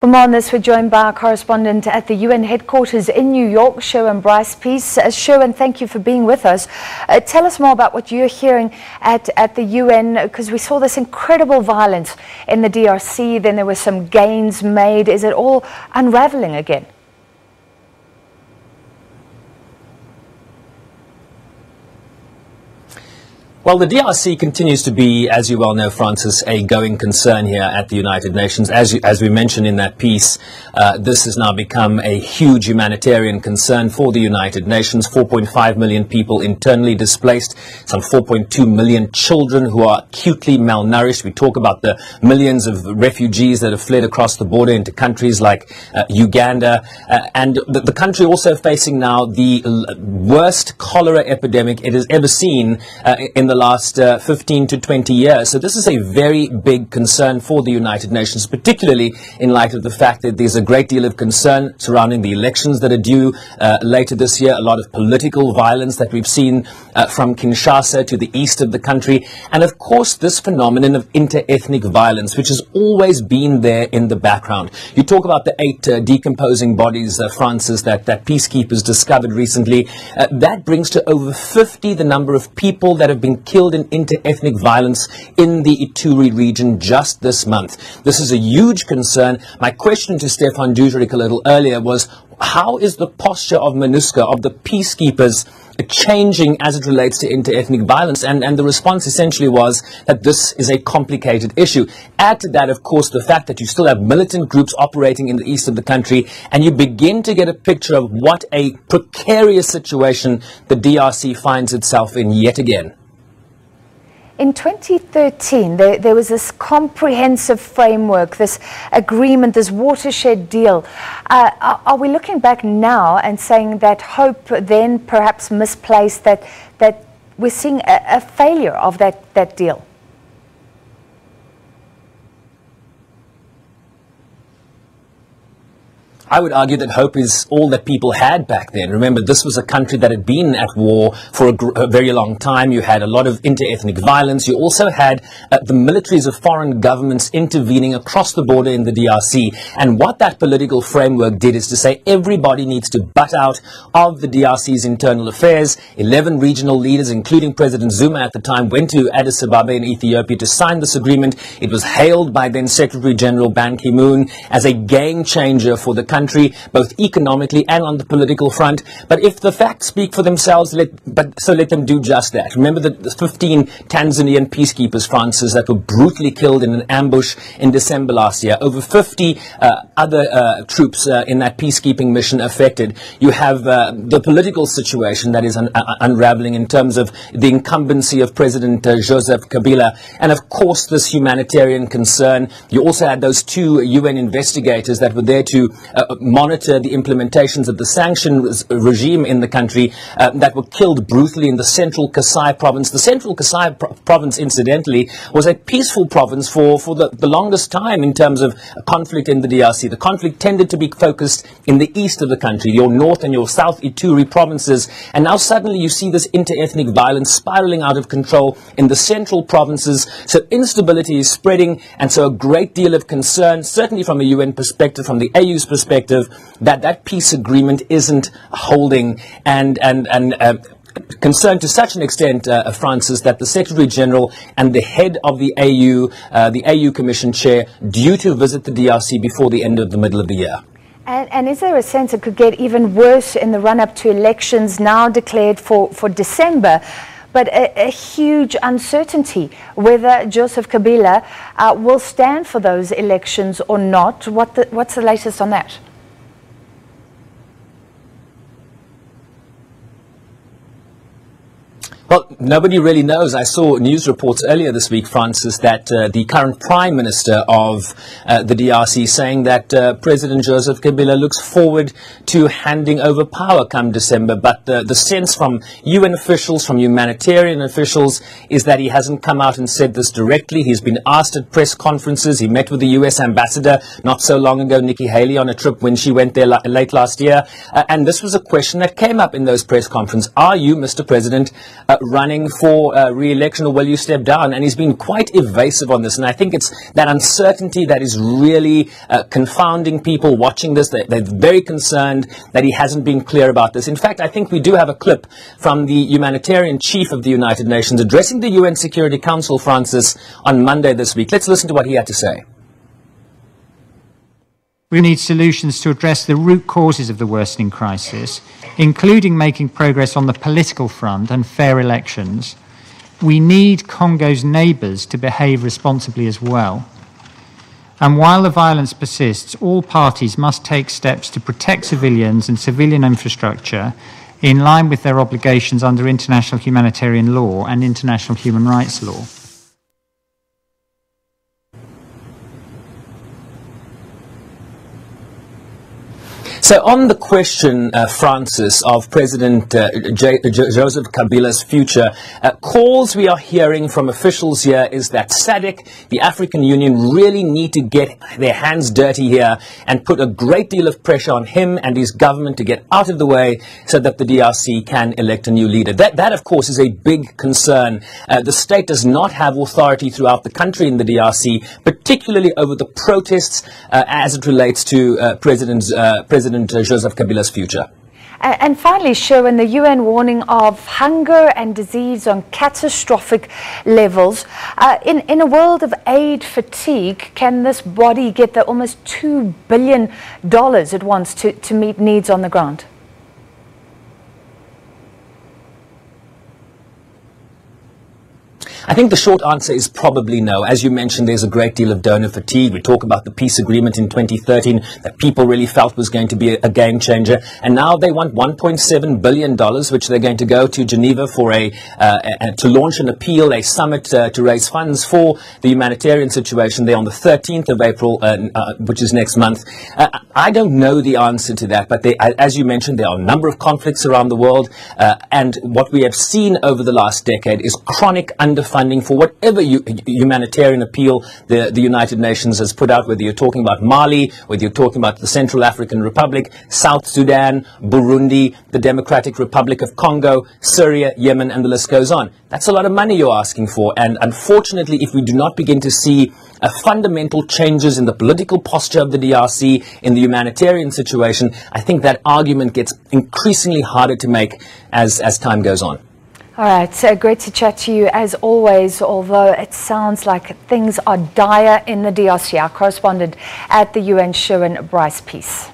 For more on this, we're joined by our correspondent at the UN headquarters in New York, Sherwin Bryce-Pease. Sherwin, thank you for being with us. Tell us more about what you're hearing at the UN, because we saw this incredible violence in the DRC, then there were some gains made. Is it all unraveling again? Well, the DRC continues to be, as you well know, Francis, a going concern here at the United Nations. As we mentioned in that piece, this has now become a huge humanitarian concern for the United Nations. 4.5 million people internally displaced, some 4.2 million children who are acutely malnourished. We talk about the millions of refugees that have fled across the border into countries like Uganda. And the country also facing now the worst cholera epidemic it has ever seen in the last 15 to 20 years. So this is a very big concern for the United Nations, particularly in light of the fact that there's a great deal of concern surrounding the elections that are due later this year, a lot of political violence that we've seen from Kinshasa to the east of the country, and of course this phenomenon of inter-ethnic violence, which has always been there in the background. You talk about the 8 decomposing bodies, Francis, that peacekeepers discovered recently. That brings to over 50 the number of people that have been killed in inter-ethnic violence in the Ituri region just this month. This is a huge concern. My question to Stefan Dujarric a little earlier was, how is the posture of MINUSCA, of the peacekeepers, changing as it relates to inter-ethnic violence? And the response essentially was that this is a complicated issue. Add to that, of course, the fact that you still have militant groups operating in the east of the country, and you begin to get a picture of what a precarious situation the DRC finds itself in yet again. In 2013, there was this comprehensive framework, this agreement, this watershed deal. Are we looking back now and saying that hope then perhaps misplaced, that we're seeing a failure of that deal? I would argue that hope is all that people had back then. Remember, this was a country that had been at war for a very long time. You had a lot of inter-ethnic violence. You also had the militaries of foreign governments intervening across the border in the DRC. And what that political framework did is to say everybody needs to butt out of the DRC's internal affairs. 11 regional leaders, including President Zuma at the time, went to Addis Ababa in Ethiopia to sign this agreement. It was hailed by then Secretary General Ban Ki-moon as a game changer for the country, both economically and on the political front. But if the facts speak for themselves, let them do just that. Remember the 15 Tanzanian peacekeepers, Francis, that were brutally killed in an ambush in December last year. Over 50 other troops in that peacekeeping mission affected. You have the political situation that is unraveling in terms of the incumbency of President Joseph Kabila, and of course this humanitarian concern. You also had those 2 UN investigators that were there to monitor the implementations of the sanctions regime in the country that were killed brutally in the central Kasai province. The central Kasai province, incidentally, was a peaceful province for the longest time in terms of conflict in the DRC. The conflict tended to be focused in the east of the country, your north and your south Ituri provinces, and now suddenly you see this inter-ethnic violence spiraling out of control in the central provinces. So instability is spreading, and so a great deal of concern, certainly from a UN perspective, from the AU's perspective, that peace agreement isn't holding, and concerned to such an extent, Francis, that the Secretary General and the head of the AU Commission Chair, due to visit the DRC before the end of the middle of the year. And is there a sense it could get even worse in the run-up to elections now declared for December? But a huge uncertainty whether Joseph Kabila will stand for those elections or not. What's the latest on that? Well, nobody really knows. I saw news reports earlier this week, Francis, that the current Prime Minister of the DRC saying that President Joseph Kabila looks forward to handing over power come December. But the sense from UN officials, from humanitarian officials, is that he hasn't come out and said this directly. He's been asked at press conferences. He met with the US ambassador not so long ago, Nikki Haley, on a trip when she went there late last year. And this was a question that came up in those press conferences. Are you, Mr. President, running for re-election, or will you step down? And he's been quite evasive on this, and I think it's that uncertainty that is really confounding people watching this. They're very concerned that he hasn't been clear about this. In fact, I think we do have a clip from the humanitarian chief of the United Nations addressing the UN Security Council, Francis, on Monday this week. Let's listen to what he had to say. We need solutions to address the root causes of the worsening crisis, including making progress on the political front and fair elections. We need Congo's neighbours to behave responsibly as well. And while the violence persists, all parties must take steps to protect civilians and civilian infrastructure in line with their obligations under international humanitarian law and international human rights law. So on the question, Francis, of President Joseph Kabila's future, calls we are hearing from officials here is that SADC, the African Union, really need to get their hands dirty here and put a great deal of pressure on him and his government to get out of the way so that the DRC can elect a new leader. That of course, is a big concern. The state does not have authority throughout the country in the DRC, particularly over the protests as it relates to President Joseph Kabila's future. And finally, Sherwin, the UN warning of hunger and disease on catastrophic levels. In a world of aid fatigue, can this body get the almost $2 billion it wants to meet needs on the ground? I think the short answer is probably no. As you mentioned, there's a great deal of donor fatigue. We talk about the peace agreement in 2013 that people really felt was going to be a game changer. And now they want $1.7 billion, which they're going to go to Geneva for to launch an appeal, a summit to raise funds for the humanitarian situation there on the 13th of April, which is next month. I don't know the answer to that, but as you mentioned, there are a number of conflicts around the world. And what we have seen over the last decade is chronic underfunding for whatever humanitarian appeal the United Nations has put out, whether you're talking about Mali, whether you're talking about the Central African Republic, South Sudan, Burundi, the Democratic Republic of Congo, Syria, Yemen, and the list goes on. That's a lot of money you're asking for, and unfortunately, if we do not begin to see fundamental changes in the political posture of the DRC, in the humanitarian situation, I think that argument gets increasingly harder to make as time goes on. All right, so great to chat to you as always, although it sounds like things are dire in the DRC. Our correspondent at the UN, Sherwin Bryce-Pease.